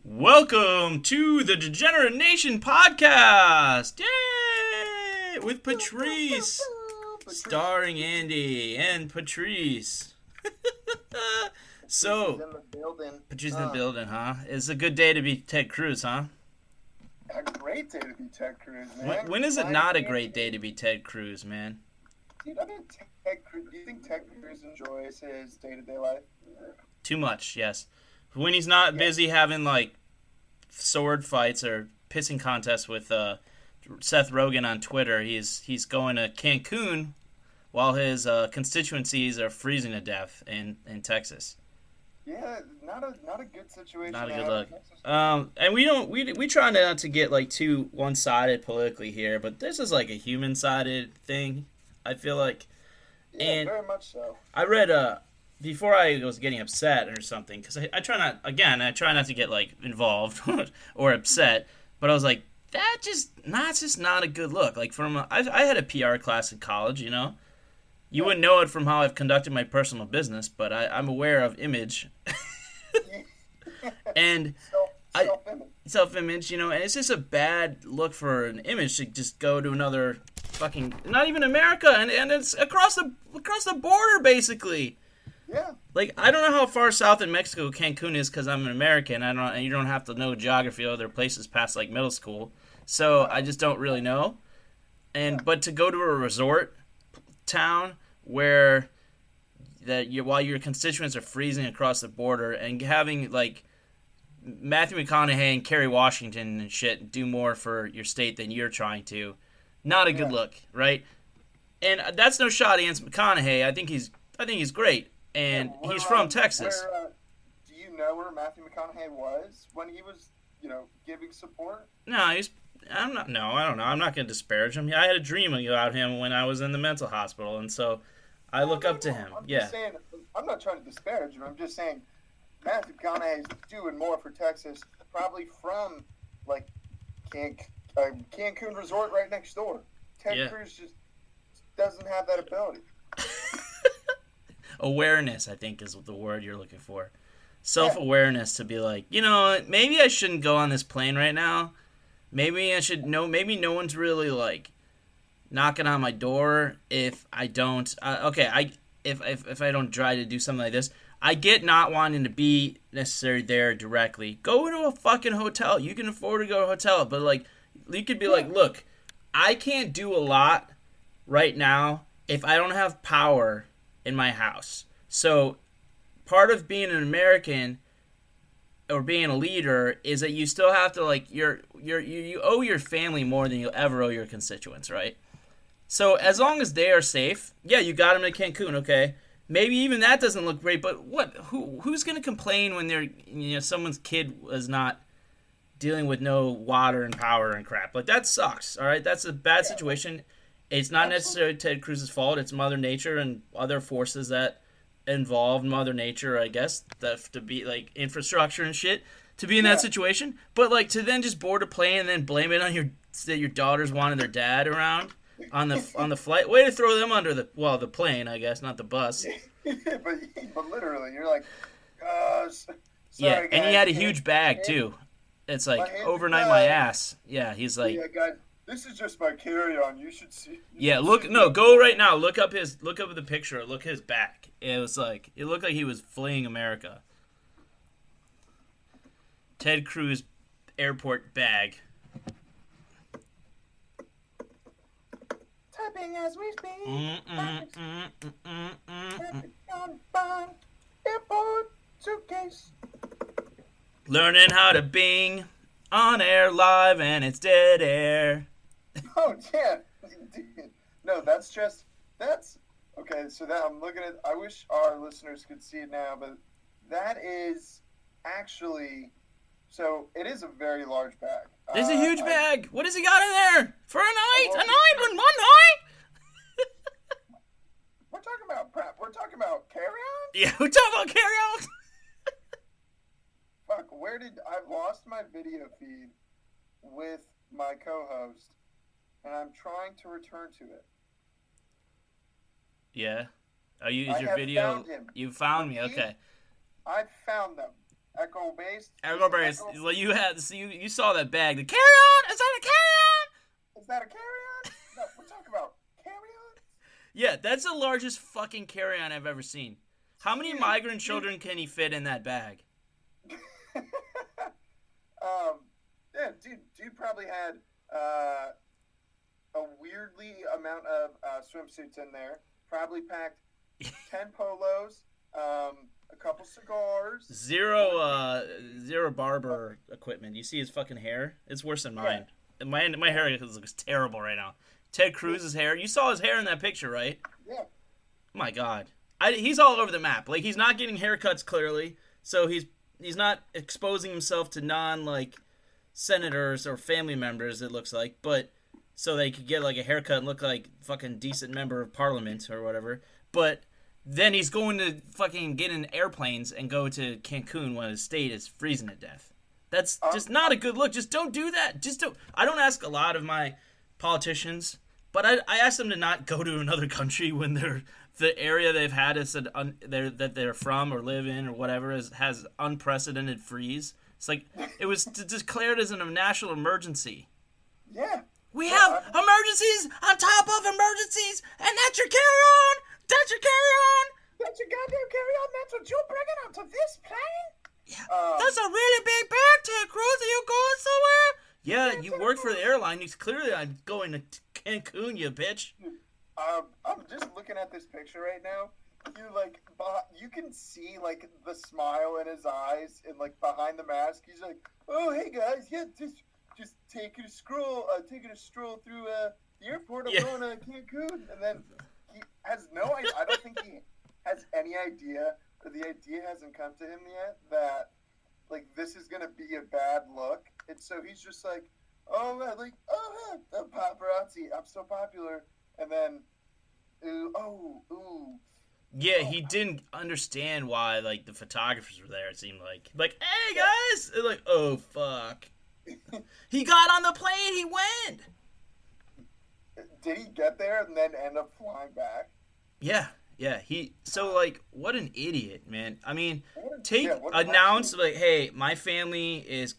Welcome to the Degenerate Nation podcast! Yay! With Patrice, starring Andy and Patrice. So, in the building. Patrice in the building, huh? It's a good day to be Ted Cruz, huh? A great day to be Ted Cruz, man. When is it not a great day to be Ted Cruz, man? Dude, I mean, Ted Cruz. Do you think Ted Cruz enjoys his day-to-day life? Too much, yes. When he's not busy having, like, sword fights or pissing contests with Seth Rogen on Twitter, he's going to Cancun while his constituencies are freezing to death in Texas. Yeah, not a good situation. Not a good look. And we try not to get like too one-sided politically here, but this is like a human-sided thing, I feel like. Yeah, and very much so. I read before I was getting upset or something, because I try not to get like involved or upset, but I was like, that's just not a good look. Like I had a PR class in college, you know. You wouldn't know it from how I've conducted my personal business, but I'm aware of image. And self-image, you know, and it's just a bad look for an image to just go to another fucking, not even America, and it's across the border basically. Yeah. Like, I don't know how far south in Mexico Cancun is because I'm an American. And you don't have to know geography of other places past like middle school, so I just don't really know. But to go to a resort town where while your constituents are freezing across the border and having like Matthew McConaughey and Kerry Washington and shit do more for your state than you're trying to, not a good look, right? And that's no shot against McConaughey. I think he's great, and he's from Texas. Do you know where Matthew McConaughey was when he was, giving support? No, I don't know. I'm not going to disparage him. I had a dream about him when I was in the mental hospital, and so I look up to him. I'm just saying, I'm not trying to disparage him. I'm just saying Matthew McConaughey is doing more for Texas, probably from like Cancun Resort right next door. Ted Cruz just doesn't have that ability. Awareness, I think, is the word you're looking for. Self-awareness to be like, maybe I shouldn't go on this plane right now. Maybe I should know. Maybe no one's really like knocking on my door if I don't. If I don't try to do something like this, I get not wanting to be necessarily there directly. Go to a fucking hotel. You can afford to go to a hotel, but like you could be like, look, I can't do a lot right now if I don't have power in my house. So part of being an American or being a leader is that you still have to like you owe your family more than you'll ever owe your constituents, right? So as long as they are safe, you got them to Cancun, okay? Maybe even that doesn't look great, but who's gonna complain when someone's kid was not dealing with no water and power and crap? Like that sucks, all right? That's a bad situation. It's not necessarily Ted Cruz's fault. It's Mother Nature and other forces that involve Mother Nature, I guess, to be like infrastructure and shit to be in that situation. But like to then just board a plane and then blame it on that your daughters wanted their dad around on the flight. Way to throw them under the plane, I guess, not the bus. but literally, you're like, sorry, and he had a huge bag too. It's like overnight my ass. Yeah, he's like, guys, this is just my carry-on. You should see. Go right now. Look up the picture. Look his back. It looked like he was fleeing America. Ted Cruz airport bag. Typing as we speak. Airport suitcase. Learning how to Bing on air live and it's dead air. Oh yeah, no, that's okay. So that I'm looking at. I wish our listeners could see it now, but that is actually. So it is a very large bag. It's a huge bag. What has he got in there for a night? One night. We're talking about prep. We're talking about carry-on. Yeah, we're talking about carry-on. Fuck, I've lost my video feed with my co-host, and I'm trying to return to it. Yeah. Is your video? Found him. You found me. Okay. I found them. Echo based. Echo Bears. Well, you saw that bag. The carry-on. Is that a carry-on? Is that a carry-on? No, we're talking about carry-on. Yeah, that's the largest fucking carry-on I've ever seen. How many migrant children can he fit in that bag? Yeah, dude probably had a weirdly amount of swimsuits in there. Probably packed 10 polos, a couple cigars. Zero barber equipment. You see his fucking hair? It's worse than mine. Yeah. My hair looks terrible right now. Ted Cruz's hair. You saw his hair in that picture, right? Yeah. My God. He's all over the map. Like, he's not getting haircuts clearly, so he's not exposing himself to senators or family members, it looks like, but so they could get like a haircut and look like fucking decent member of parliament or whatever. But then he's going to fucking get in airplanes and go to Cancun when his state is freezing to death. That's just not a good look. Just don't do that. I don't ask a lot of my politicians, but I ask them to not go to another country when the area they've had that they're from or live in or whatever has unprecedented freeze. It's like it was declared as a national emergency. Yeah. We have emergencies on top of emergencies, and that's your carry-on. That's your carry-on. That's your goddamn carry-on. That's what you're bringing onto this plane. Yeah. That's a really big bag, Ted Cruz. Are you going somewhere? Yeah, you work for the airline. Clearly, I'm going to Cancun, you bitch. I'm just looking at this picture right now. You can see like the smile in his eyes and like behind the mask. He's like, "Oh, hey guys, yeah, just taking a stroll through the airport. I'm going to Cancun." And then he has no idea. I don't think he has any idea, or the idea hasn't come to him yet that like this is gonna be a bad look. And so he's just like, "Oh, the paparazzi, I'm so popular." And then, ooh. Yeah, he didn't understand why, like, the photographers were there, it seemed like. Like, hey, guys! They're like, oh, fuck. He got on the plane, he went! Did he get there and then end up flying back? Yeah, so, like, what an idiot, man. I mean, announce, like, hey, my family is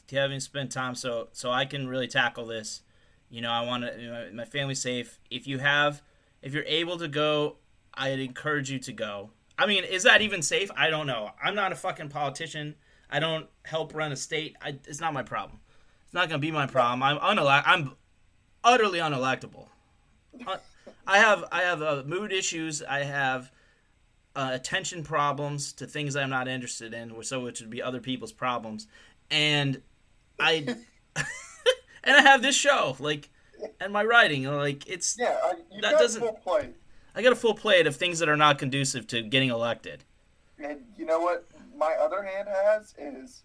having spent time so I can really tackle this. You know, I want to, my family's safe. If you're able to go, I'd encourage you to go. I mean, is that even safe? I don't know. I'm not a fucking politician. I don't help run a state. It's not my problem. It's not going to be my problem. I'm utterly unelectable. I have mood issues. I have attention problems to things I'm not interested in, which would be other people's problems. And I have this show, like, and my writing, like, it's full plate. I got a full plate of things that are not conducive to getting elected. And you know what my other hand has is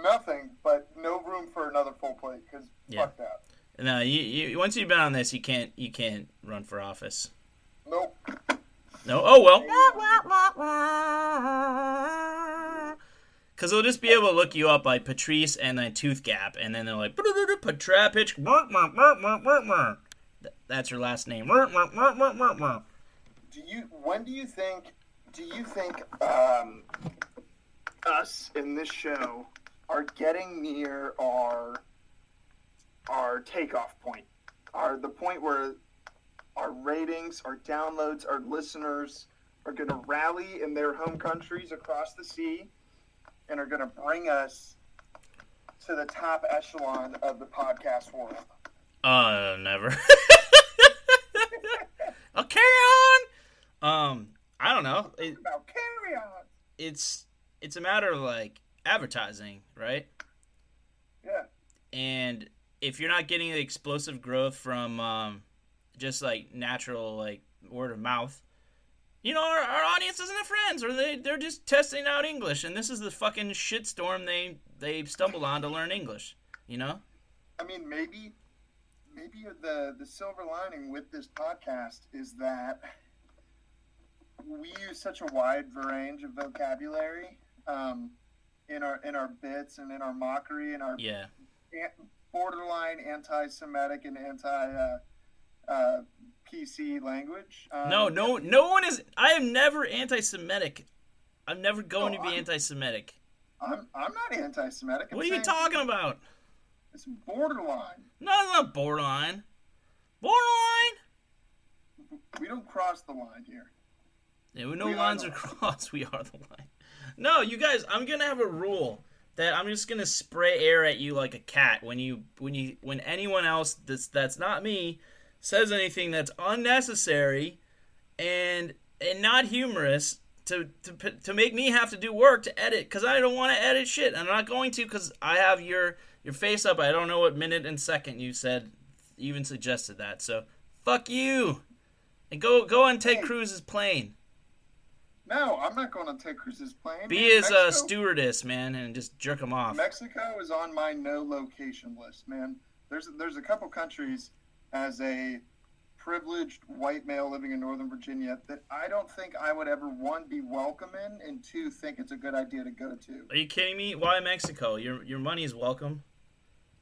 nothing, but no room for another full plate, because fuck that. No, you once you've been on this, you can't run for office. Nope. No. Oh well. Because they'll just be able to look you up by Patrice and then Tooth Gap, and then they're like, Patrapitch. That's your last name. When do you think us in this show are getting near our takeoff point? Are the point where our ratings, our downloads, our listeners are going to rally in their home countries across the sea and are going to bring us to the top echelon of the podcast world? Never. Oh, carry on. I don't know. Carry on. It's a matter of like advertising, right? Yeah. And if you're not getting the explosive growth from just like natural like word of mouth, you know, our audience doesn't have friends, or they're just testing out English, and this is the fucking shitstorm they stumbled on to learn English. You know. I mean, maybe the silver lining with this podcast is that we use such a wide range of vocabulary in our bits and in our mockery and our borderline anti-Semitic and anti-PC language. No one is. I am never anti-Semitic. I'm never going to be I'm, anti-Semitic. I'm not anti-Semitic. What are you talking about? It's borderline. No, it's not borderline. Borderline? We don't cross the line here. Yeah, no lines are crossed. We are the line. No, you guys, I'm gonna have a rule that I'm just gonna spray air at you like a cat when anyone else that's not me says anything that's unnecessary and not humorous to make me have to do work to edit, because I don't want to edit shit. I'm not going to, because I have your face up. I don't know what minute and second you said even suggested that. So fuck you, and go and take Cruz's plane. No, I'm not going to take Cruz's plane. Be his stewardess, man, and just jerk him off. Mexico is on my no location list, man. There's a couple countries as a privileged white male living in Northern Virginia that I don't think I would ever, one, be welcome in, and two, think it's a good idea to go to. Are you kidding me? Why Mexico? Your money is welcome.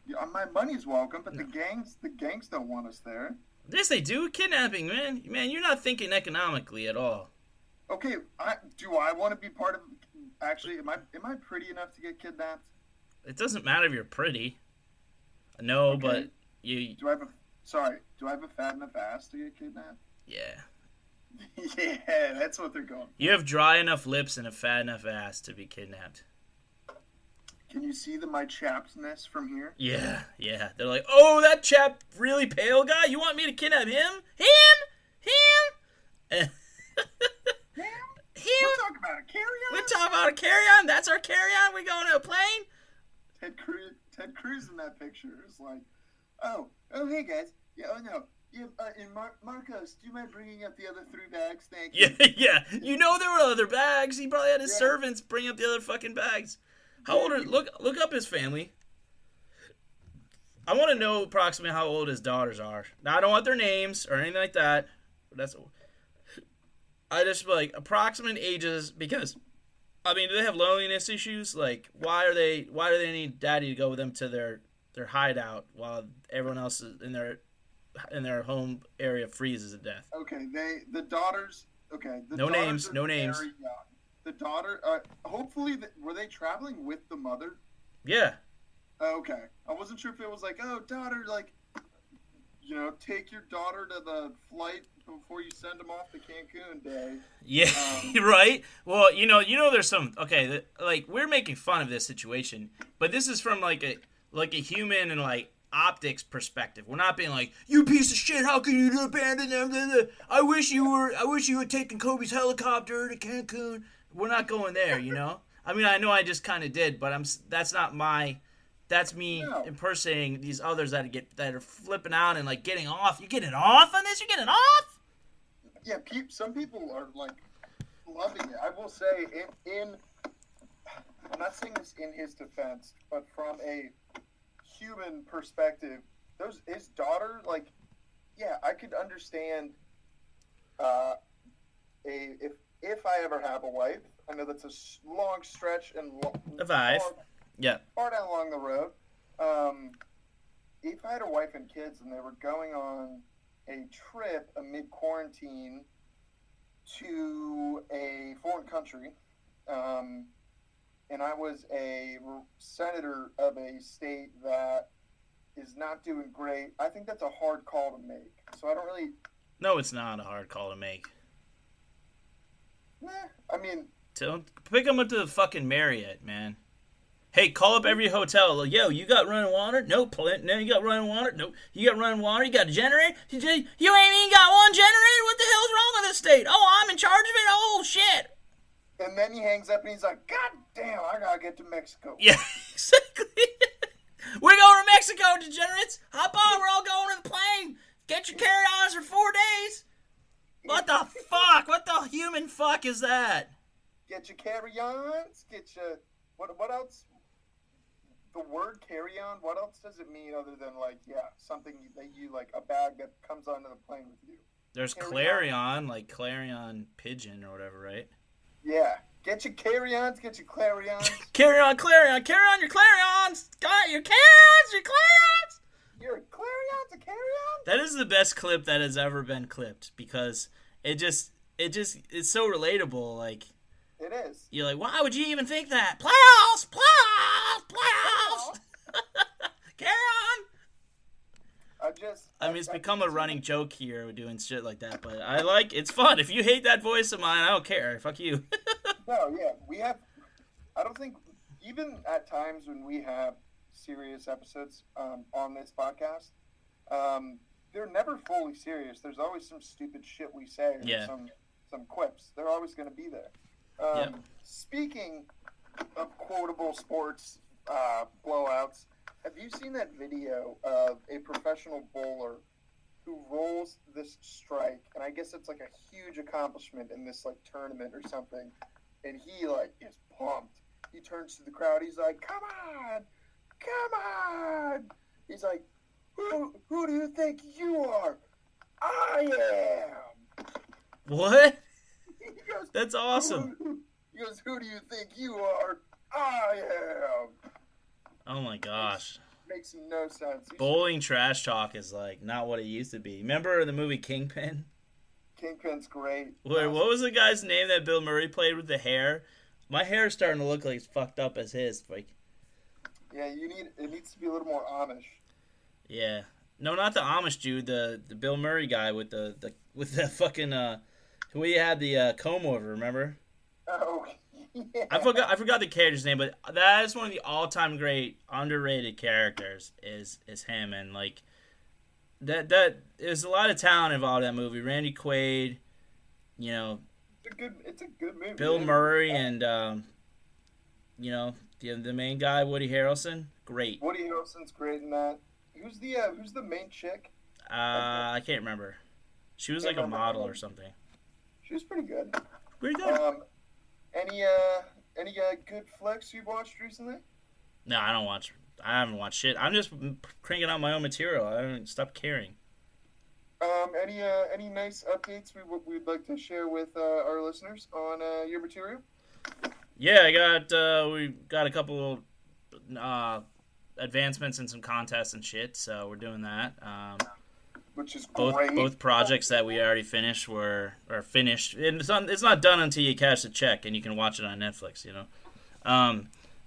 Yeah, my money's welcome, but the gangs don't want us there. Yes, they do. Kidnapping, man. Man, you're not thinking economically at all. Okay, do I want to be part of? Actually, am I pretty enough to get kidnapped? It doesn't matter if you're pretty. No, okay. But you. Do I have a fat enough ass to get kidnapped? Yeah. Yeah, that's what they're going for. You have dry enough lips and a fat enough ass to be kidnapped. Can you see my chappedness from here? Yeah. They're like, oh, that chap, really pale guy. You want me to kidnap him? Him. We're talking about a carry-on? We're talking about a carry-on? That's our carry-on? We going to a plane? Ted Cruz in that picture is like, oh, hey, guys. Yeah, oh, no. Yeah, and Marcos, do you mind bringing up the other 3 bags? Thank you. Yeah. You know there were other bags. He probably had his servants bring up the other fucking bags. How old are... Look up his family. I want to know approximately how old his daughters are. Now, I don't want their names or anything like that. But I just like approximate ages, because I mean, do they have loneliness issues? Like, why do they need daddy to go with them to their hideout while everyone else is in their home area freezes to death? Okay, the daughters. Okay, no names. Very young. The daughter. Hopefully, were they traveling with the mother? Yeah. Okay, I wasn't sure if it was like, oh, daughter, like, take your daughter to the flight before you send them off to Cancun Day. Yeah, right? Well, there's some... Okay, like, we're making fun of this situation, but this is from, like a human and, like, optics perspective. We're not being like, you piece of shit, how can you abandon them? I wish you had taken Kobe's helicopter to Cancun. We're not going there, I mean, I know I just kind of did, but that's me impersonating these others that are flipping out and like getting off. You're getting off on this? You're getting off? Yeah, some people are like loving it. I will say, I'm not saying this in his defense, but from a human perspective, his daughter, like, yeah, I could understand. If I ever have a wife, I know that's a long stretch and a vibe. Yeah. Far down along the road. If I had a wife and kids and they were going on a trip amid quarantine to a foreign country, and I was a senator of a state that is not doing great, I think that's a hard call to make. So I don't really... No, it's not a hard call to make. I mean... Pick them up to the fucking Marriott, man. Hey, call up every hotel. Yo, you got running water? Nope. No, you got running water? Nope. You got running water? You got a generator? You ain't even got one generator? What the hell's wrong with this state? Oh, I'm in charge of it? Oh, shit. And then he hangs up and he's like, God damn, I gotta get to Mexico. Yeah, exactly. We're going to Mexico, degenerates. Hop on, we're all going to the plane. Get your carry-ons for 4 days. What the fuck? What the human fuck is that? Get your carry-ons. Get your... What else? The word carry-on, what else does it mean other than, like, something that you, like, a bag that comes onto the plane with you? There's clarion, like clarion pigeon or whatever, right? Yeah. Get your carry-ons, get your clarions. Carry on your clarions. Got your carry-ons, your clarions. Your clarion's a carry-on? That is the best clip that has ever been clipped, because it's so relatable, like... It is. You're like, why would you even think that? Playoffs! Playoffs! Playoffs! Carry on! I mean, it's become a running joke here, we're doing shit like that, but it's fun. If you hate that voice of mine, I don't care. Fuck you. No, yeah. I don't think, even at times when we have serious episodes on this podcast, they're never fully serious. There's always some stupid shit we say, or some quips. They're always going to be there. Speaking of quotable sports blowouts, have you seen that video of a professional bowler who rolls this strike? And I guess it's like a huge accomplishment in this like tournament or something. And he like is pumped. He turns to the crowd. He's like, "Come on, come on!" He's like, "Who do you think you are? I am." What? He goes, that's awesome. He goes, "Who do you think you are? I am." Oh my gosh. Makes no sense. Bowling trash talk is like not what it used to be. Remember the movie Kingpin? Kingpin's great. Wait, what was the guy's name that Bill Murray played with the hair? My hair's starting to look like it's fucked up as his. Like, yeah, it needs to be a little more Amish. Yeah, no, not the Amish dude. The Bill Murray guy with the fucking who he had the comb over. Remember? Oh, yeah. I forgot the character's name, but that is one of the all-time great underrated characters. Is him, and like that there's a lot of talent involved in that movie. Randy Quaid, you know. It's a good movie. Bill Murray and the main guy, Woody Harrelson, great. Woody Harrelson's great in that. Who's the main chick? I can't remember. She was like a model or something. She was pretty good. Pretty good. Any good flicks you've watched recently? No, I haven't watched shit. I'm just cranking out my own material. I haven't stopped caring. Any nice updates we'd like to share with our listeners on your material? Yeah, we got a couple advancements in some contests and shit, so we're doing that. Which is great. Both projects that we already finished are finished. It's not done until you cash the check and you can watch it on Netflix, you know.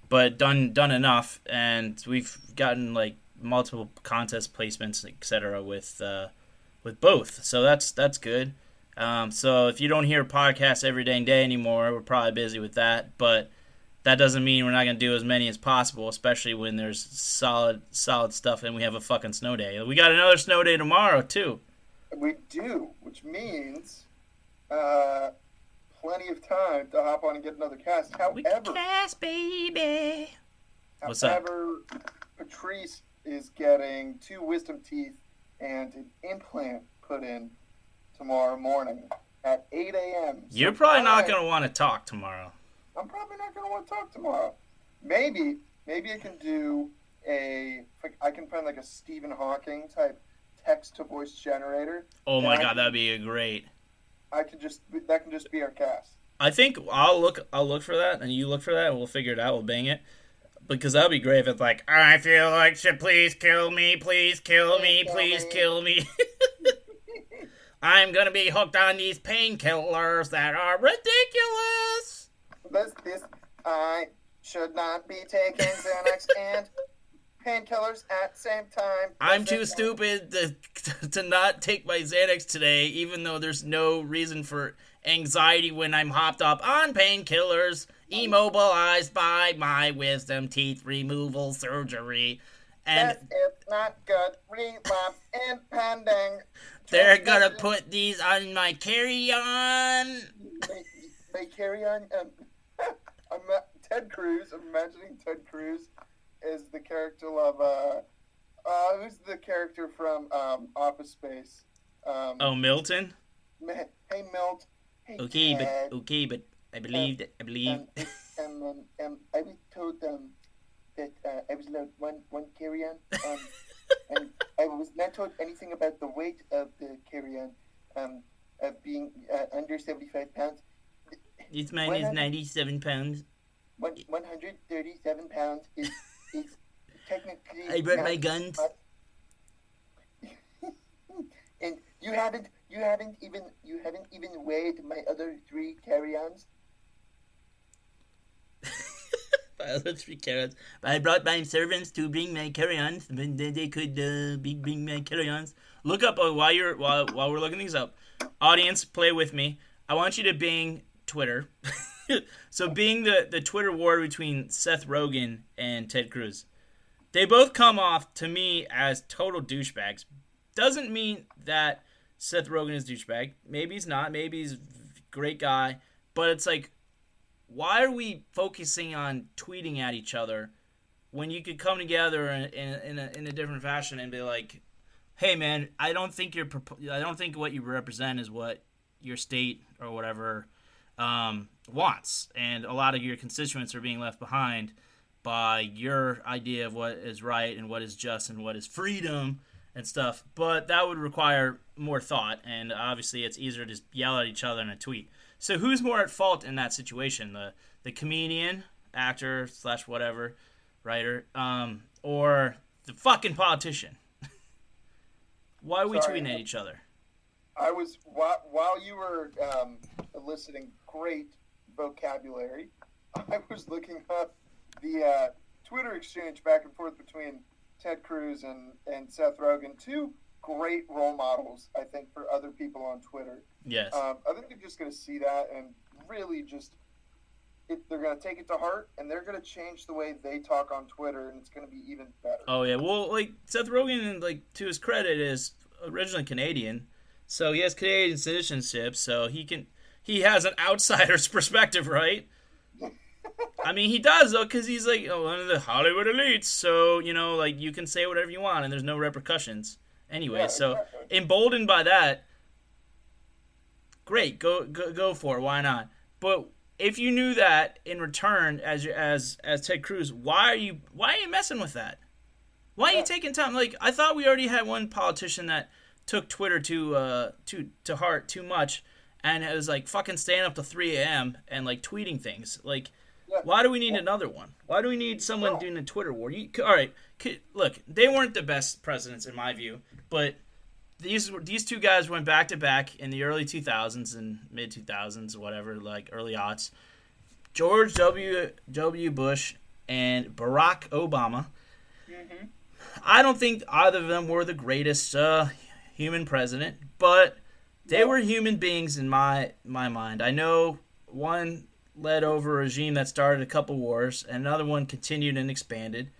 But done enough, and we've gotten like multiple contest placements, etc. with both, so that's good. So if you don't hear podcasts every dang day anymore, we're probably busy with that, but that doesn't mean we're not going to do as many as possible, especially when there's solid stuff and we have a fucking snow day. We got another snow day tomorrow, too. We do, which means plenty of time to hop on and get another cast. However, cast, baby. What's up? However, Patrice is getting 2 wisdom teeth and an implant put in tomorrow morning at 8 a.m. So you're probably not going to want to talk tomorrow. I'm probably not going to want to talk tomorrow. Maybe I can do I can find like a Stephen Hawking type text-to-voice generator. Oh my god, that'd be great. That can just be our cast. I think I'll look for that, and you look for that, and we'll figure it out. We'll bang it. Because that would be great if it's like, I feel like shit, please kill me, please kill me, please kill me. I'm going to be hooked on these painkillers that are ridiculous. I should not be taking Xanax and painkillers at the same time. I'm too stupid to not take my Xanax today, even though there's no reason for anxiety when I'm hopped up on painkillers, immobilized by my wisdom teeth removal surgery. And that is not good. Relapse impending. They're gonna put these on my carry-on. My carry-on. Ted Cruz. I'm imagining Ted Cruz is the character of who's the character from Office Space? Milton. Hey, Milt. Hey, okay, Ted. but I believe. And I was told that I was allowed one carry-on, and I was not told anything about the weight of the carry-on, of being under 75 pounds. This man is 97 pounds. 137 pounds is technically. I brought my guns. And you haven't even weighed my other 3 carry-ons. Let's be carrots. I brought my servants to bring my carry-ons, but they could bring my carry-ons. Look up while we're looking these up. Audience, play with me. I want you to Bing Twitter. So Bing the Twitter war between Seth Rogen and Ted Cruz. They both come off to me as total douchebags. Doesn't mean that Seth Rogen is a douchebag. Maybe he's not. Maybe he's a great guy. But it's like, why are we focusing on tweeting at each other when you could come together in a different fashion and be like, hey man, I don't think what you represent is what your state or whatever wants, and a lot of your constituents are being left behind by your idea of what is right and what is just and what is freedom and stuff. But that would require more thought, and obviously it's easier to just yell at each other in a tweet. So who's more at fault in that situation? The comedian, actor / whatever, writer, or the fucking politician? Why are we tweeting at each other? I was while you were eliciting great vocabulary, I was looking up the Twitter exchange back and forth between Ted Cruz and Seth Rogen. Two great role models, I think, for other people on Twitter. Yes. I think they're just going to see that and really just they're going to take it to heart, and they're going to change the way they talk on Twitter, and it's going to be even better. Oh yeah, well, like Seth Rogen, like to his credit, is originally Canadian, so he has Canadian citizenship, so he has an outsider's perspective, right? I mean, he does though, because he's like one of the Hollywood elites, so like you can say whatever you want, and there's no repercussions anyway. Yeah, so exactly. Emboldened by that, great, go for it. Why not? But if you knew that in return, as Ted Cruz, why are you messing with that? Why are you taking time? Like, I thought we already had one politician that took Twitter to heart too much, and it was like fucking staying up to 3 a.m. and like tweeting things. Like, why do we need another one? Why do we need someone doing a Twitter war? All right, look, they weren't the best presidents in my view, but these two guys went back to back in the early 2000s and mid 2000s, whatever, like early aughts. George W. Bush and Barack Obama. Mm-hmm. I don't think either of them were the greatest human president, but they were human beings in my mind. I know one led over a regime that started a couple wars, and another one continued and expanded.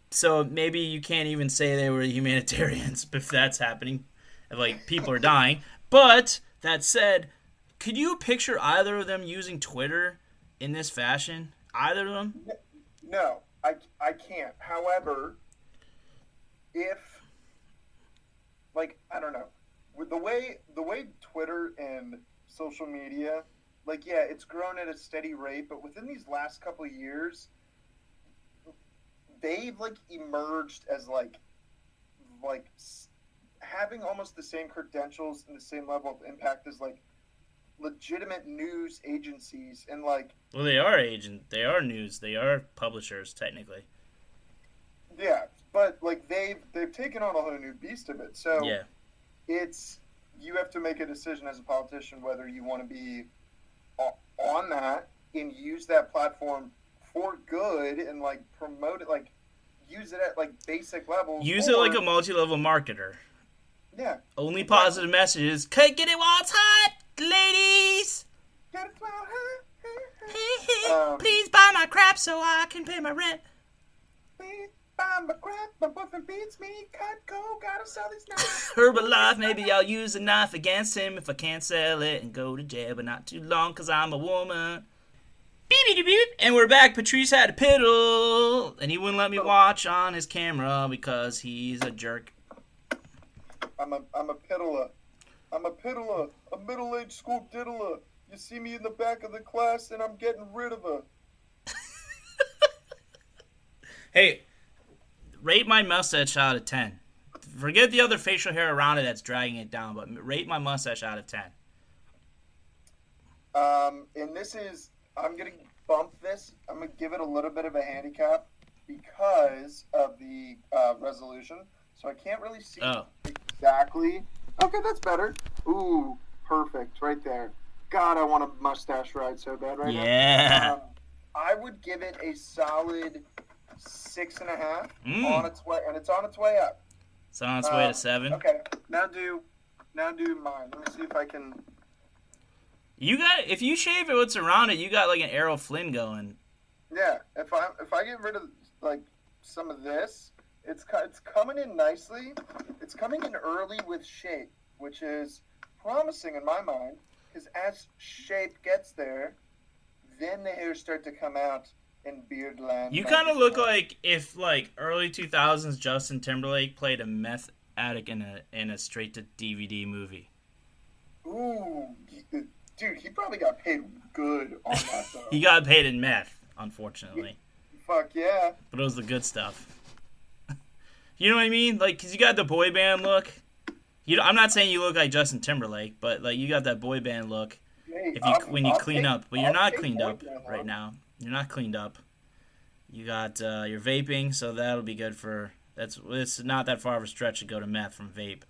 So maybe you can't even say they were humanitarians if that's happening. Like, people are dying. But, that said, could you picture either of them using Twitter in this fashion? Either of them? No, I can't. However, if, like, I don't know. With the way Twitter and social media, like, yeah, it's grown at a steady rate, but within these last couple of years, they've like emerged as like having almost the same credentials and the same level of impact as like legitimate news agencies, and like, well, they are news, they are publishers technically. Yeah, but like they've taken on a whole new beast of it. So yeah, you have to make a decision as a politician whether you want to be on that and use that platform for good and like promote it, like use it at like basic levels. Use it like a multi-level marketer. Yeah. Only positive messages. Get it while it's hot, ladies. Get it while hot. Please buy my crap so I can pay my rent. Please buy my crap. My boyfriend beats me. Gotta sell these knives. Herbalife, maybe I'll use a knife against him if I can't sell it and go to jail, but not too long because I'm a woman. Beep, beep, beep. And we're back. Patrice had a piddle, and he wouldn't let me watch on his camera because he's a jerk. I'm a piddler. I'm a piddler. A middle-aged school diddler. You see me in the back of the class, and I'm getting rid of her. Hey, rate my mustache out of 10. Forget the other facial hair around it that's dragging it down, but rate my mustache out of 10. And this is... I'm going to bump this. I'm going to give it a little bit of a handicap because of the resolution. So I can't really see exactly. Okay, that's better. Ooh, perfect. Right there. God, I want a mustache ride so bad right now. Yeah. I would give it a solid 6.5 Mm. on its way, and it's on its way up. It's on its way to 7. Okay, now do mine. Let me see if I can. You got if you shave it what's around it, you got like an Errol Flynn going. Yeah, if I get rid of like some of this, it's coming in nicely. It's coming in early with shape, which is promising in my mind, because as shape gets there, then the hairs start to come out in beard land. You kind of look like if like early 2000s Justin Timberlake played a meth addict in a straight to DVD movie. Ooh, dude, he probably got paid good on that though. He got paid in meth, unfortunately. Fuck yeah. But it was the good stuff. You know what I mean? Like, cause you got the boy band look. I'm not saying you look like Justin Timberlake, but like you got that boy band look. Hey, When you clean up, but you're not take cleaned up boy band right look. now. You're not cleaned up. You got your vaping, so that'll be good for. It's not that far of a stretch to go to meth from vape.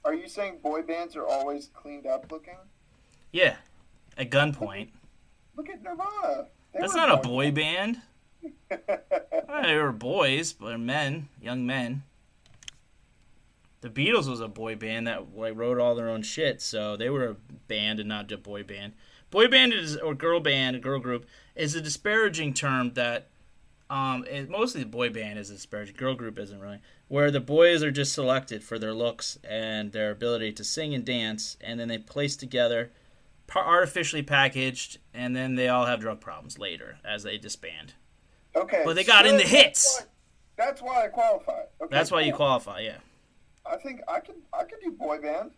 Are you saying boy bands are always cleaned up looking? Yeah, at gunpoint. Look at Nirvana. That's not a boy band. They were boys, but men, young men. The Beatles was a boy band that wrote all their own shit, so they were a band and not a boy band. Boy band or girl band, a girl group, is a disparaging term that mostly the boy band is a disparaging. Girl group isn't really. Where the boys are just selected for their looks and their ability to sing and dance, and then they place together, artificially packaged, and then they all have drug problems later as they disband. Okay. But they got in the hits. That's why I qualify. Okay, That's why you cool. qualify, yeah. I think I could do boy band.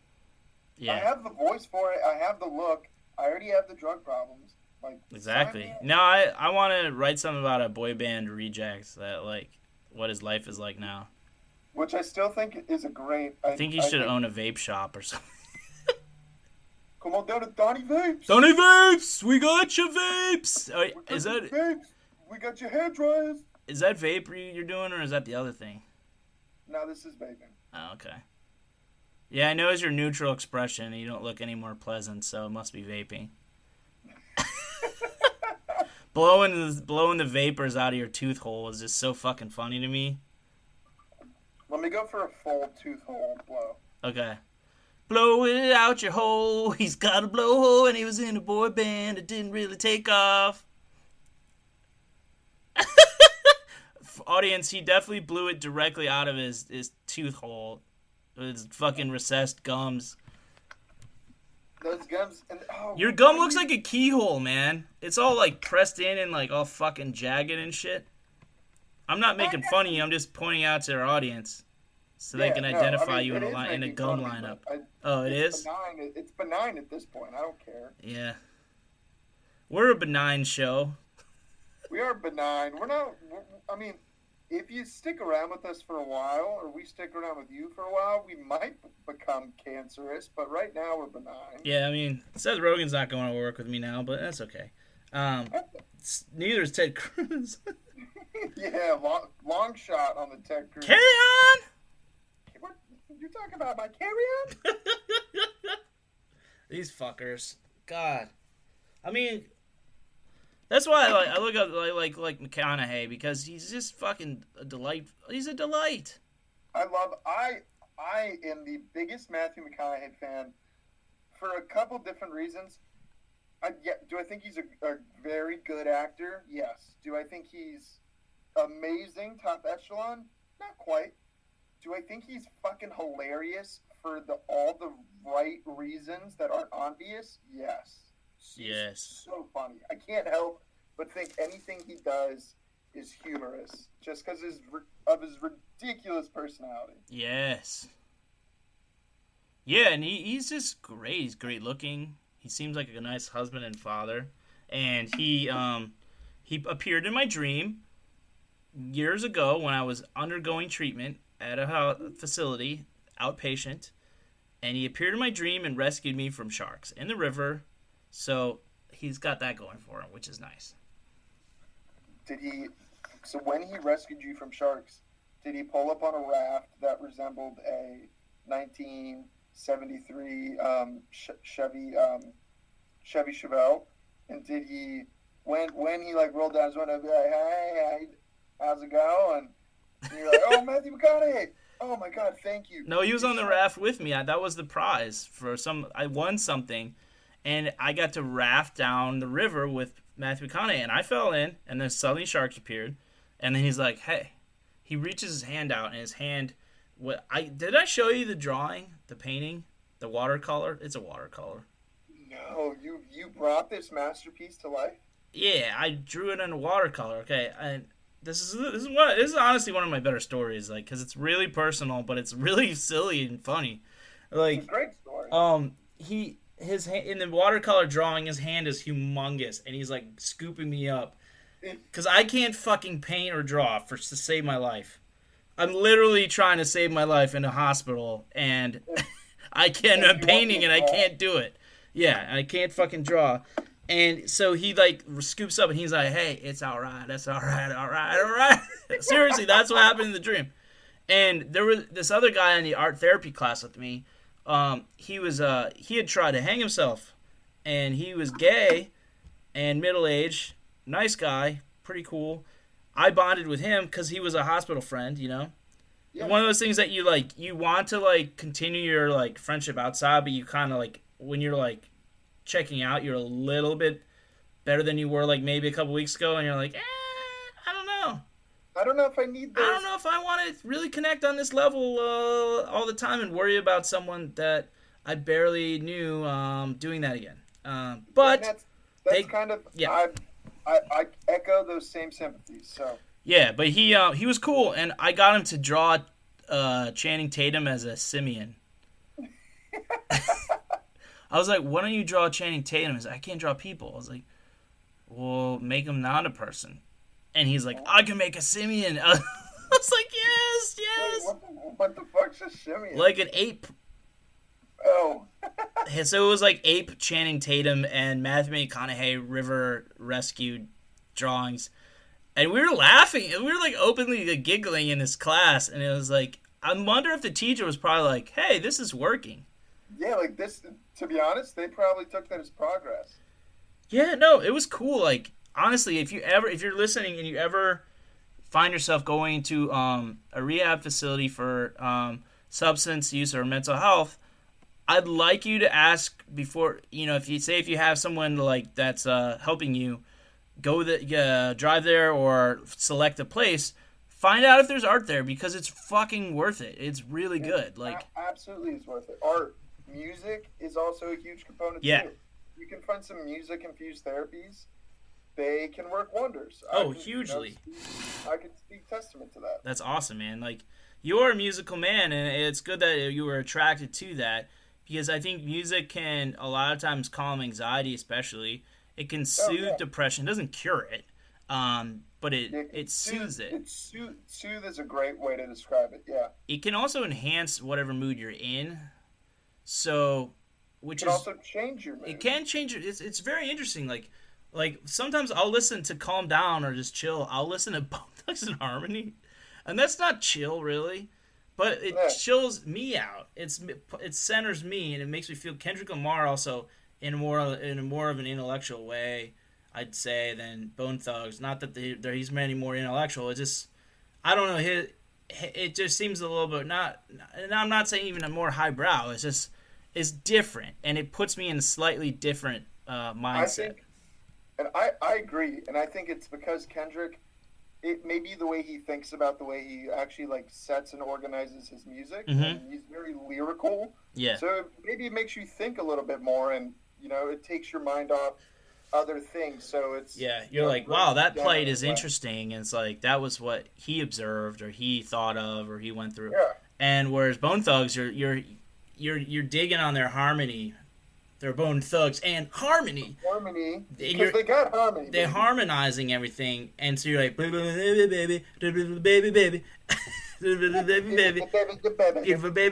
Yeah. I have the voice for it. I have the look. I already have the drug problems. Like Exactly. Now I want to write something about a boy band rejects that like what his life is like now. Which I still think is a great. I think he should own a vape shop or something. Come on down to Donnie Vapes. Donnie Vapes, we got your vapes. Is that Vapes? We got your hair dryers. is that vape you're doing or is that the other thing? No, this is vaping. Oh, okay. Yeah, I know it's your neutral expression and you don't look any more pleasant, so it must be vaping. blowing the vapors out of your tooth hole is just so fucking funny to me. Let me go for a full tooth hole blow. Okay. Blow it out your hole. He's got a blowhole and he was in a boy band. It didn't really take off. Audience, he definitely blew it directly out of his tooth hole. His fucking recessed gums. Those gums. And, Your gum looks like a keyhole, man. It's all like pressed in and like all fucking jagged and shit. I'm not making fun of you. I'm just pointing out to our audience so they can identify you in a gum lineup. It is? Benign. It's benign at this point. I don't care. Yeah. We're a benign show. We are benign. We're not. I mean, if you stick around with us for a while, or we stick around with you for a while, we might become cancerous. But right now, we're benign. Yeah, I mean, Seth Rogen's not going to work with me now, but that's okay. Neither is Ted Cruz. Yeah, long shot on the Ted Cruz. Carry on! What? You're talking about my carry-on? These fuckers. God. I mean, that's why I look at like McConaughey, because he's just fucking a delight. He's a delight. I am the biggest Matthew McConaughey fan for a couple different reasons. Do I think he's a very good actor? Yes. Do I think he's amazing, top echelon? Not quite. Do I think he's fucking hilarious for all the right reasons that aren't obvious? Yes. Yes. So funny. I can't help but think anything he does is humorous, just because of his ridiculous personality. Yes. Yeah, and he's just great. He's great looking. He seems like a nice husband and father. And he appeared in my dream years ago when I was undergoing treatment at a facility, outpatient. And he appeared in my dream and rescued me from sharks in the river. So he's got that going for him, which is nice. So when he rescued you from sharks, did he pull up on a raft that resembled a 1973 Chevy Chevelle? And did he when he like rolled down his window, I'd be like, hey, how's it going? And you're like, oh, Matthew McConaughey. Oh my God, thank you. No, he was on the raft with me. That was the prize for some. I won something, and I got to raft down the river with Matthew McConaughey, and I fell in, and then suddenly sharks appeared, and then he's like, "Hey," he reaches his hand out, and his hand. Did I show you the drawing, the painting, the watercolor? It's a watercolor. No, you brought this masterpiece to life. Yeah, I drew it in a watercolor. Okay, and this is honestly one of my better stories, like, because it's really personal, but it's really silly and funny. Like, it's a great story. His hand, in the watercolor drawing, his hand is humongous, and he's like scooping me up because I can't fucking paint or draw to save my life. I'm literally trying to save my life in a hospital, and I'm painting and I can't do it. Yeah, I can't fucking draw. And so he like scoops up and he's like, "Hey, it's all right. That's all right. All right." Seriously, that's what happened in the dream. And there was this other guy in the art therapy class with me. He had tried to hang himself, and he was gay and middle-aged, nice guy, pretty cool. I bonded with him because he was a hospital friend, you know. Yeah. One of those things that you want to like continue your like friendship outside, but you kind of like when you're like checking out, you're a little bit better than you were like maybe a couple weeks ago, and you're like, I don't know. I don't know if I need this. I don't know if I want to really connect on this level all the time and worry about someone that I barely knew doing that again. But that's kind of yeah. I echo those same sympathies. So yeah, but he was cool, and I got him to draw Channing Tatum as a simian. I was like, "Why don't you draw Channing Tatum?" He's like, "I can't draw people." I was like, "Well, make him not a person." And he's like, "I can make a simian." I was like, "Yes." Wait, what the fuck's a simian? Like an ape. Oh. So it was like ape, Channing Tatum, and Matthew McConaughey river rescue drawings. And we were laughing. We were like openly giggling in this class. And it was like, I wonder if the teacher was probably like, "Hey, this is working." Yeah, like this, to be honest, they probably took that as progress. Yeah, no, it was cool. Like, honestly, if you're listening and you ever find yourself going to a rehab facility for substance use or mental health, I'd like you to ask before, if you have someone like that's helping you, drive there or select a place, find out if there's art there because it's fucking worth it. It's really good. Like, absolutely, it's worth it. Art, music is also a huge component too. You can find some music-infused therapies. They can work wonders. Hugely. I can speak testament to that. That's awesome, man. Like, you're a musical man, and it's good that you were attracted to that because I think music can, a lot of times, calm anxiety, especially. It can soothe depression. It doesn't cure it, but it soothes it. Soothe is a great way to describe it, yeah. It can also enhance whatever mood you're in. So, it can also change your mood. It can change it. It's very interesting. Like sometimes I'll listen to calm down or just chill. I'll listen to Bone Thugs and Harmony, and that's not chill really, but it chills me out. It centers me and it makes me feel. Kendrick Lamar also in more of an intellectual way, I'd say, than Bone Thugs. Not that he's many more intellectual. It just I don't know. It just seems a little bit not. And I'm not saying even a more highbrow. It's just it's different, and it puts me in a slightly different mindset. I agree, and I think it's because Kendrick, it may be the way he thinks about the way he actually like sets and organizes his music. Mm-hmm. And he's very lyrical. Yeah. So maybe it makes you think a little bit more, and it takes your mind off other things. So it's you're like, wow, that plight is interesting, and it's like that was what he observed or he thought of or he went through. Yeah. And whereas Bone Thugs, you're digging on their harmony. They're Bone Thugs and harmony. Harmony. Because they got harmony. They're harmonizing everything. And so you're like, baby, baby, baby, baby, baby. Baby,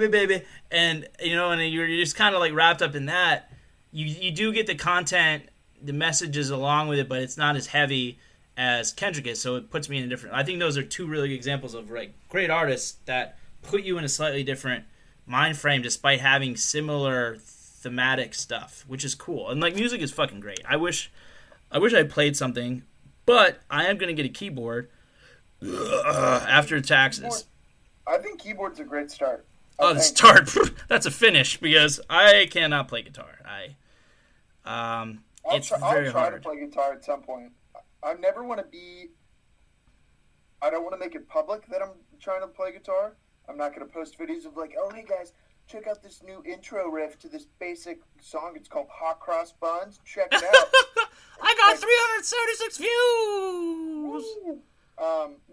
baby. And, and you're just kind of like wrapped up in that. You do get the content, the messages along with it, but it's not as heavy as Kendrick is. So it puts me in a different... I think those are two really good examples of like great artists that put you in a slightly different mind frame despite having similar thematic stuff, which is cool. And like music is fucking great. I wish I wish I played something, but I am going to get a keyboard after taxes. I think keyboard's a great start. Oh, the start. That's a finish because I cannot play guitar. It's very hard. I'll try to play guitar at some point. I never want to be. I don't want to make it public that I'm trying to play guitar. I'm not going to post videos of like, oh, hey guys, check out this new intro riff to this basic song. It's called Hot Cross Buns. Check it out. I got 376 views.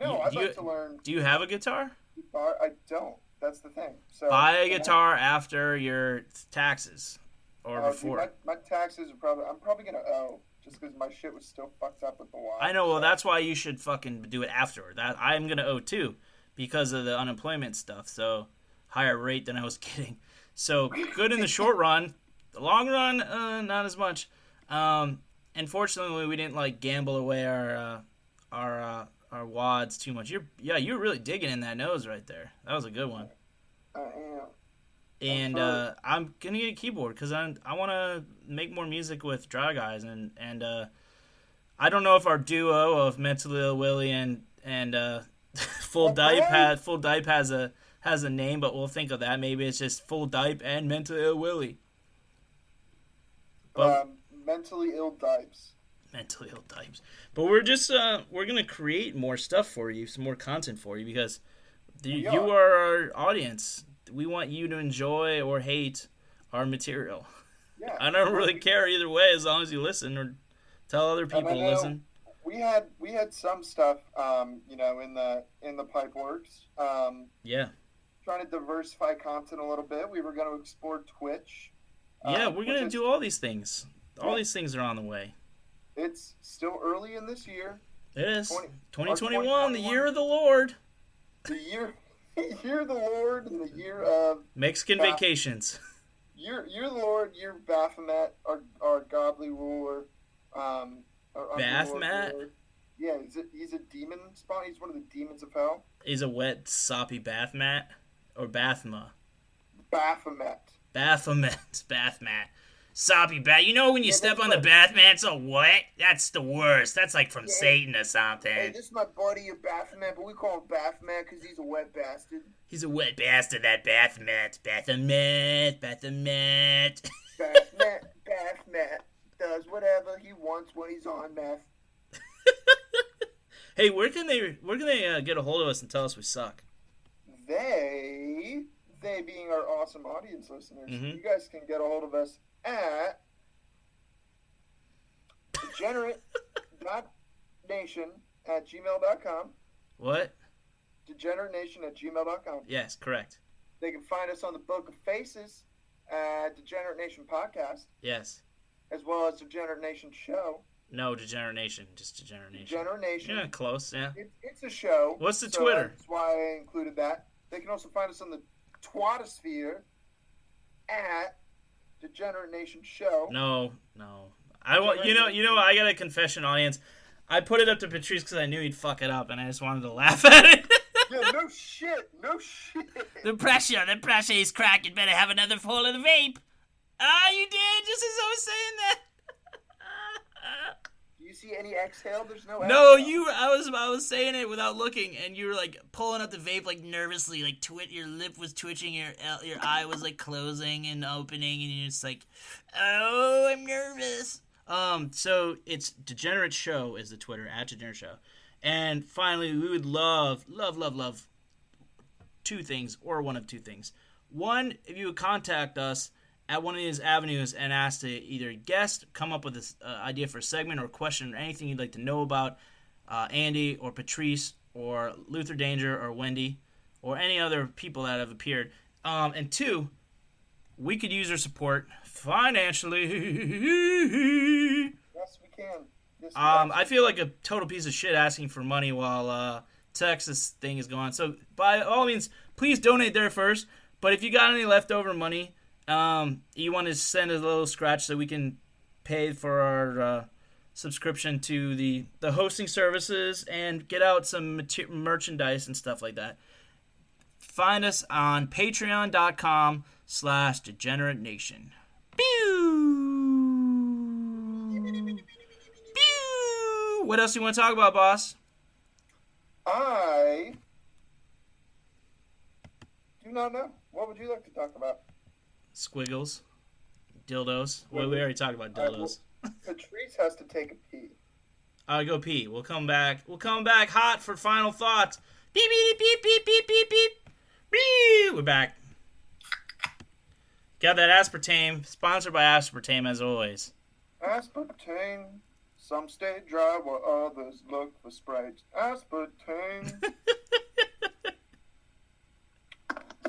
No, I'd like to learn. Do you have a guitar? I don't. That's the thing. So buy a guitar after your taxes or before. Dude, my taxes are I'm probably gonna owe just because my shit was still fucked up with the wire. I know. Well, that's why you should fucking do it afterward. That I'm gonna owe too because of the unemployment stuff. So higher rate than I was getting. So good in the short run. The long run, not as much. Unfortunately, we didn't like gamble away our wads too much. You're really digging in that nose right there. That was a good one. I am. And I'm gonna get a keyboard because I want to make more music with Dry Guys and I don't know if our duo of Mentally Ill Willie and Full Dipe has a name, but we'll think of that. Maybe it's just Full Dipe and Mentally Ill Willie. But, Mentally Ill Dipes. Mentally Ill Dipes. But we're just we're gonna create more stuff for you, some more content for you because you are our audience. We want you to enjoy or hate our material. Yeah, I don't really care either way as long as you listen or tell other people to listen. We had some stuff, in the pipe works. Yeah. Trying to diversify content a little bit. We were going to explore Twitch. Yeah, we're going to do all these things. All these things are on the way. It's still early in this year. It is. 2021, the year of the Lord. The year of the Lord and the year of... Mexican vacations. Year of the Lord, year of Baphomet, our godly ruler. Baphomet? Yeah, he's a demon spawn. He's one of the demons of hell. He's a wet, soppy Baphomet? Or Bathma? Baphomet. Bathmat. Soppy bath. You know when you step on the bath mat, it's all wet? That's the worst. That's like from Satan or something. Hey, this is my buddy, Baphomet, but we call him Baphomet because he's a wet bastard. He's a wet bastard, that Baphomet. Baphomet. Baphomet does whatever he wants when he's on meth. Hey, where can they get a hold of us and tell us we suck? They being our awesome audience listeners, you guys can get a hold of us at degenerate.nation@gmail.com. What? Degeneratnation@gmail.com. Yes, correct. They can find us on the Book of Faces at Degenerate Nation Podcast. Yes. As well as Degenerate Nation Show. No, Degenerate Nation. Just Degenerate Nation. Degenerate Nation. Yeah, close, yeah. It's a show. What's the Twitter? That's why I included that. They can also find us on the Twatosphere at Degenerate Nation Show. No. I want you know. I got a confession, audience. I put it up to Patrice because I knew he'd fuck it up, and I just wanted to laugh at it. Yeah, no shit. The pressure is cracking. Better have another full of the vape. Ah, you did just as I was saying that. Do you see any exhale? There's no exhale. No, I was saying it without looking, and you were like pulling out the vape like nervously, like your lip was twitching, your eye was like closing and opening, and you're just like, oh, I'm nervous. So it's Degenerate Show is the Twitter at Degenerate Show, and finally we would love two things or one of two things. One, if you would contact us at one of these avenues and ask to either guest, come up with this idea for a segment or question or anything you'd like to know about Andy or Patrice or Luther Danger or Wendy or any other people that have appeared. And two, we could use their support financially. Yes, we can. I feel like a total piece of shit asking for money while Texas thing is going on. So by all means, please donate there first. But if you got any leftover money, you want to send a little scratch so we can pay for our subscription to the hosting services and get out some merchandise and stuff like that. Find us on patreon.com/degenerate nation. Pew! Pew! What else do you want to talk about, boss? I do not know. What would you like to talk about? Squiggles. Dildos. Well, we already talked about dildos. Patrice has to take a pee. I'll go pee. We'll come back. We'll come back hot for final thoughts. Beep, beep, beep, beep, beep, beep, beep. Beep. We're back. Got that aspartame. Sponsored by aspartame, as always. Aspartame. Some stay dry while others look for Sprite. Aspartame.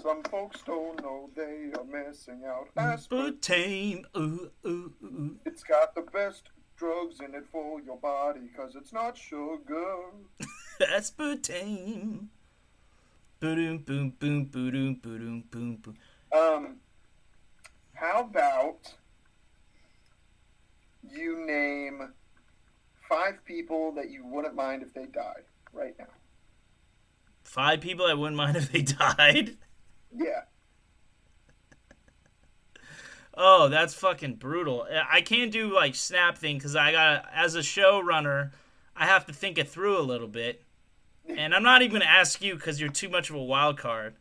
Some folks don't know they are missing out. Aspartame. Ooh, ooh, ooh. It's got the best drugs in it for your body because it's not sugar. Aspartame. Boom, boom, boom, boom, boom, boom, boom. How about you name 5 people that you wouldn't mind if they died right now? 5 people I wouldn't mind if they died? Yeah. Oh, that's fucking brutal. I can't do like snap thing because as a showrunner, I have to think it through a little bit. And I'm not even going to ask you because you're too much of a wild card.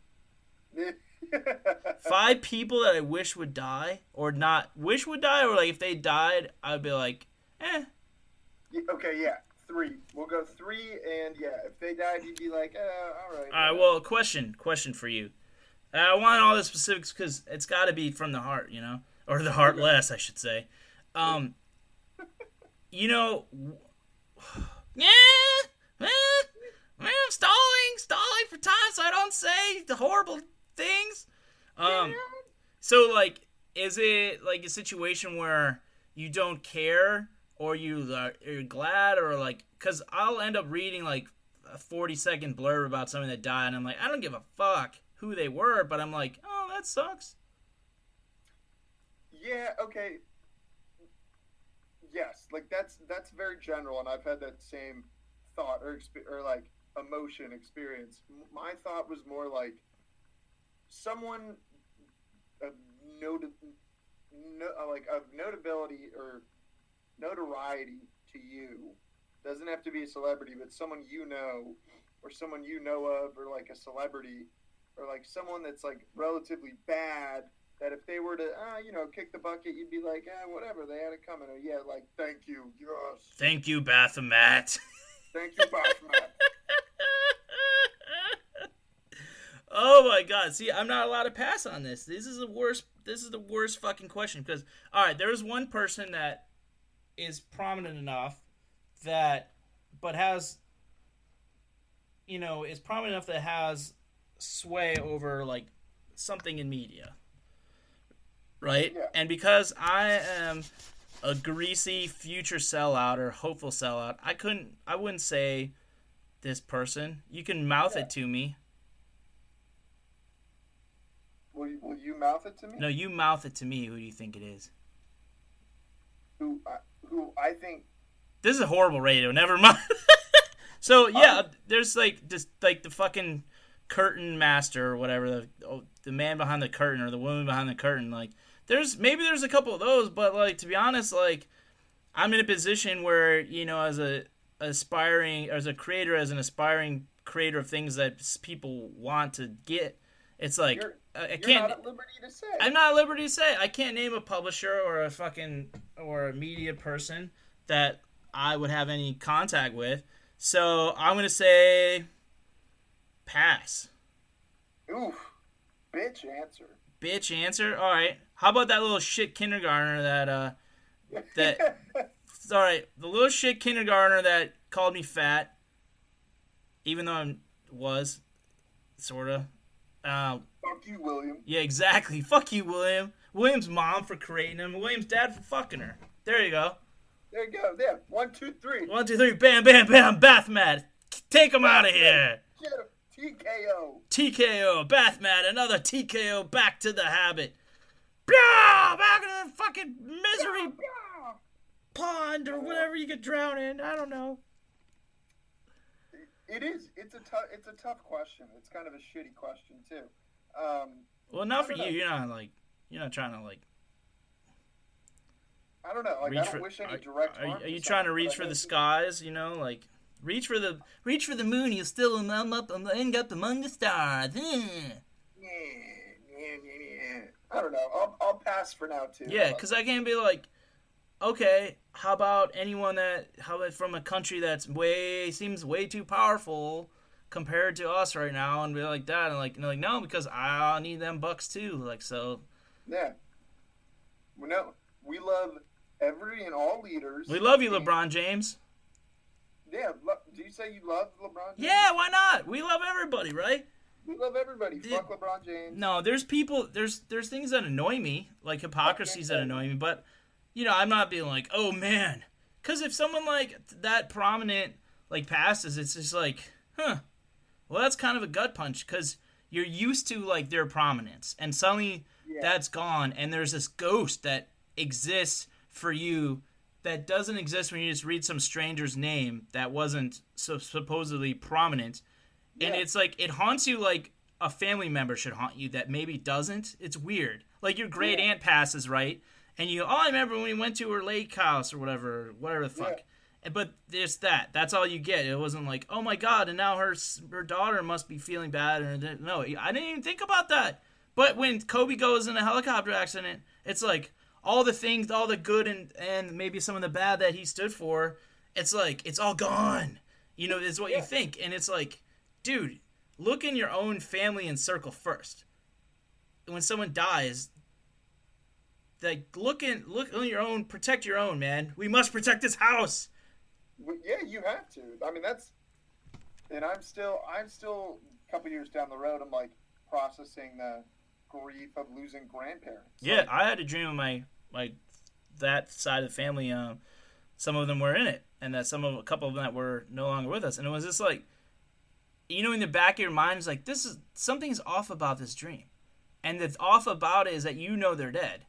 5 people that I wish would die, or not wish would die, or like if they died, I'd be like, eh. Okay, yeah, 3. We'll go 3, and yeah, if they died, you'd be like, all right. All right. Well, question for you. I want all the specifics because it's got to be from the heart, you know, or the heartless, I should say. You know, I'm stalling for time so I don't say the horrible things. So like, is it like a situation where you don't care, or you're glad, or like, because I'll end up reading like a 40-second blurb about something that died, and I'm like, I don't give a fuck who they were, but I'm like, oh, that sucks. Yeah, okay. Yes, like that's very general, and I've had that same thought or like emotion experience. My thought was more like someone of of notability or notoriety to you. Doesn't have to be a celebrity, but someone you know, or someone you know of, or like a celebrity, or like someone that's like relatively bad, that if they were to, kick the bucket, you'd be like, whatever, they had it coming. Or, yeah, like, thank you, yes. Thank you, Baphomet. Thank you, Baphomet. Oh my God! See, I'm not allowed to pass on this. This is the worst fucking question. Because, all right, there is one person that is prominent enough but has, is prominent enough that has sway over like something in media, right? Yeah. And because I am a greasy future sellout or hopeful sellout, I wouldn't say this person. You can mouth it to me. Will you mouth it to me? No, you mouth it to me. Who do you think it is? Who I think. This is horrible radio. Never mind. So yeah, there's like just like the fucking curtain master or whatever, the man behind the curtain or the woman behind the curtain. Like there's a couple of those, but like to be honest, like I'm in a position where as an aspiring creator of things that people want to get, it's like I can't. You're not at liberty to say. I'm not at liberty to say. I can't name a publisher or a media person that I would have any contact with. So I'm gonna say pass. Oof, bitch answer. Bitch answer. All right. How about that little shit kindergartner that all right, the little shit kindergartner that called me fat, even though I was sorta. Fuck you, William. Yeah, exactly. Fuck you, William. William's mom for creating him. William's dad for fucking her. There you go. There you go. There. 1, 2, 3. 1, 2, 3. Bam, bam, bam. Bath Mat. Take him out of here. Get him. TKO. TKO. Bath Mat. Another TKO. Back to the habit. Back to the fucking misery pond or whatever you could drown in. I don't know. It is. It's a tough question. It's kind of a shitty question too. Well, not for you. You're not trying to like. I don't know. Like, I don't wish any direct harm. Are you trying to reach for the skies? You know, like reach for the moon. You'll still end up among the stars. I don't know. I'll pass for now too. Yeah, because I can't be like, okay, how about from a country that's seems way too powerful compared to us right now, and be like that, and like no, because I need them bucks too. Like so. Yeah. No, we love every and all leaders. We love you, LeBron James. Yeah. Do you say you love LeBron James? Yeah, why not? We love everybody, right? We love everybody. Fuck LeBron James. No, there's people. There's things that annoy me, like hypocrisies that annoy me. But I'm not being like, oh man, because if someone like that prominent like passes, it's just like, huh. Well, that's kind of a gut punch because you're used to like their prominence, and suddenly that's gone, and there's this ghost that exists for you that doesn't exist when you just read some stranger's name that wasn't supposedly prominent. And it's like, it haunts you like a family member should haunt you that maybe doesn't. It's weird. Like your great aunt passes, right? And I remember when we went to her lake house or whatever the fuck. Yeah. But there's that. That's all you get. It wasn't like, oh my God, and now her daughter must be feeling bad. No, I didn't even think about that. But when Kobe goes in a helicopter accident, it's like all the things, all the good and maybe some of the bad that he stood for, it's like, it's all gone. Is what you think. And it's like, dude, look in your own family and circle first. When someone dies, like look on your own, protect your own, man. We must protect this house. Yeah, you have to. I mean, and I'm still a couple years down the road. I'm like processing the grief of losing grandparents. Yeah, like, I had a dream of my that side of the family. Some of them were in it, and that a couple of them that were no longer with us, and it was just like, in the back of your mind, it's like, something's off about this dream. And the off about it is that they're dead.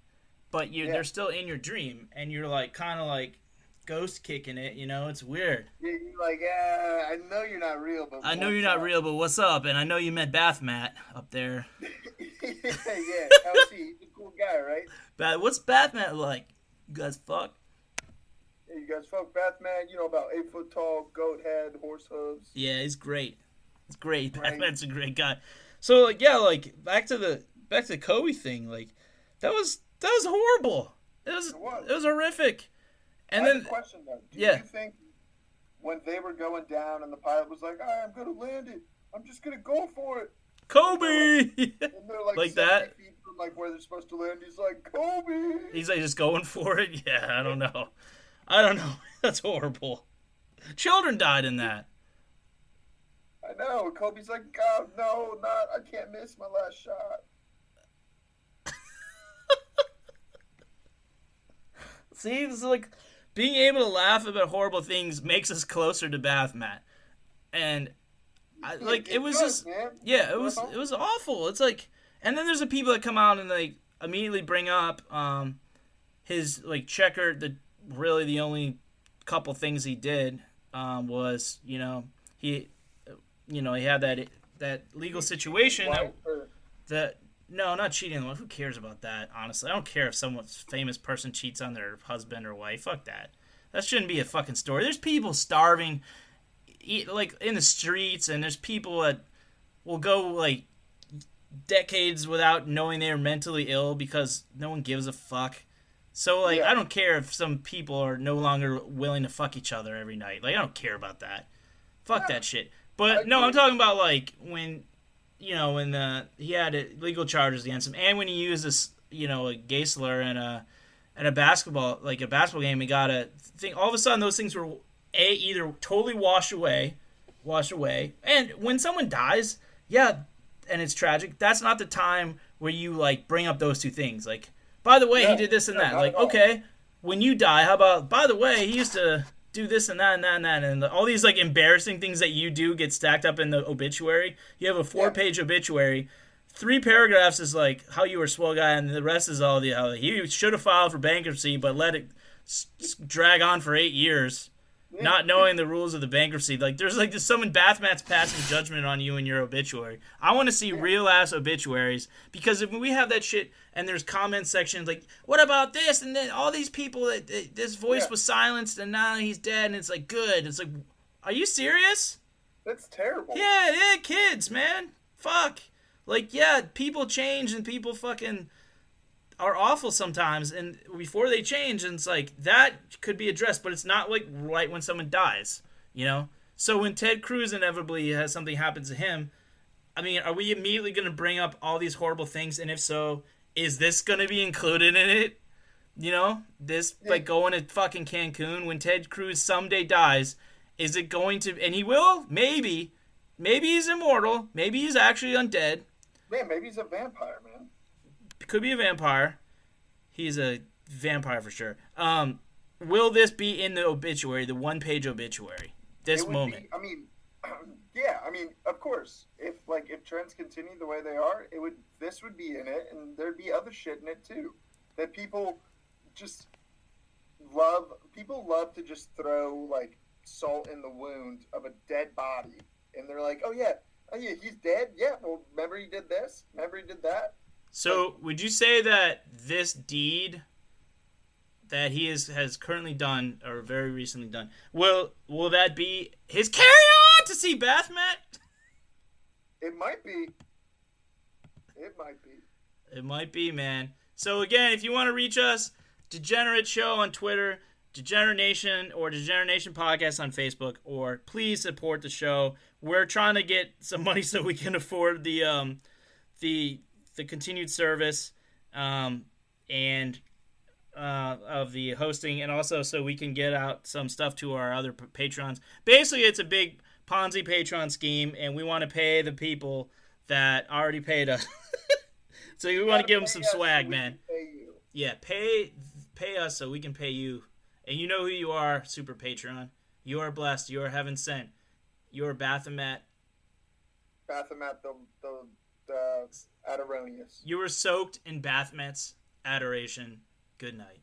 But they're still in your dream. And you're like, kind of like ghost kicking it, it's weird. Yeah, you're like, I know you're not real, but... I know you're not real, but what's up? And I know you met Bath Mat up there. yeah, how's he? He's a cool guy, right? What's Bath Mat like? You guys fuck? Yeah, you guys fuck Bath Mat, about 8 foot tall, goat head, horse hooves. Yeah, he's great. It's great. Right. Batman's a great guy. So back to the Kobe thing. Like that was horrible. It was horrific. And I then have a question though. Do you think when they were going down and the pilot was like, I'm gonna land it, I'm just gonna go for it, Kobe, and they're like that, feet from like where they're supposed to land, he's like, Kobe. He's like just going for it. Yeah, I don't know. That's horrible. Children died in that. I know. Kobe's like, God, no, I can't miss my last shot. See, it's like being able to laugh about horrible things makes us closer to Bath Mat. And it was awful. It's like, and then there's the people that come out and like immediately bring up his like checker. Really the only couple things he did was he had that legal situation that no, not cheating. Who cares about that? Honestly, I don't care if some famous person cheats on their husband or wife. Fuck that. That shouldn't be a fucking story. There's people starving, like in the streets, and there's people that will go like decades without knowing they're mentally ill because no one gives a fuck. So I don't care if some people are no longer willing to fuck each other every night. Like I don't care about that. Fuck that shit. But no, I'm talking about like when he had legal charges against him, and when he used this, a gay slur in a basketball game, he got a thing. All of a sudden, those things were either totally washed away, and when someone dies, and it's tragic. That's not the time where you like bring up those two things. Like, by the way, he did this and that. Like, okay, when you die, how about? By the way, he used to do this and that and that and that, and all these like embarrassing things that you do get stacked up in the obituary. You have a 4-page obituary. 3 paragraphs is like how you were a swell guy, and the rest is all he should have filed for bankruptcy, but let it drag on for 8 years. not knowing the rules of the bankruptcy. Like, there's someone Bath Mat's passing judgment on you in your obituary. I want to see real ass obituaries, because if we have that shit and there's comment sections like, what about this? And then all these people that this voice was silenced and now he's dead, and it's like, good. It's like, are you serious? That's terrible. Yeah, kids, man. Fuck. Like, yeah, people change and people fucking are awful sometimes, and before they change, and it's like, that could be addressed, but it's not like right when someone dies, you know? So when Ted Cruz inevitably has something happen to him, I mean, are we immediately going to bring up all these horrible things? And if so, is this going to be included in it? You know, this, like, going to fucking Cancun when Ted Cruz someday dies, is it going to, and he will, maybe he's immortal, maybe he's actually undead. Yeah, maybe he's a vampire, man. Could be a vampire. He's a vampire for sure. Will this be in the obituary, the one-page obituary? This moment. I mean, of course. If trends continue the way they are, this would be in it, and there'd be other shit in it too. That people love to just throw like salt in the wound of a dead body, and they're like, oh yeah, he's dead. Yeah, well, remember he did this? Remember he did that? So, would you say that this deed that he has currently done, or very recently done, will that be his carry on to see Bath Mat? It might be. It might be, man. So again, if you want to reach us, Degenerate Show on Twitter, Degenerate Nation or Degenerate Nation Podcast on Facebook, or please support the show. We're trying to get some money so we can afford the continued service and of the hosting, and also so we can get out some stuff to our other patrons. Basically, it's a big Ponzi Patreon scheme, and we want to pay the people that already paid us. So we want to give them some swag, man. Yeah, pay us so we can pay you. And you know who you are, Super Patreon. You are blessed. You are heaven sent. You are Baphomet. Baphomet, the Adoronius. You were soaked in Baphomet's adoration. Good night.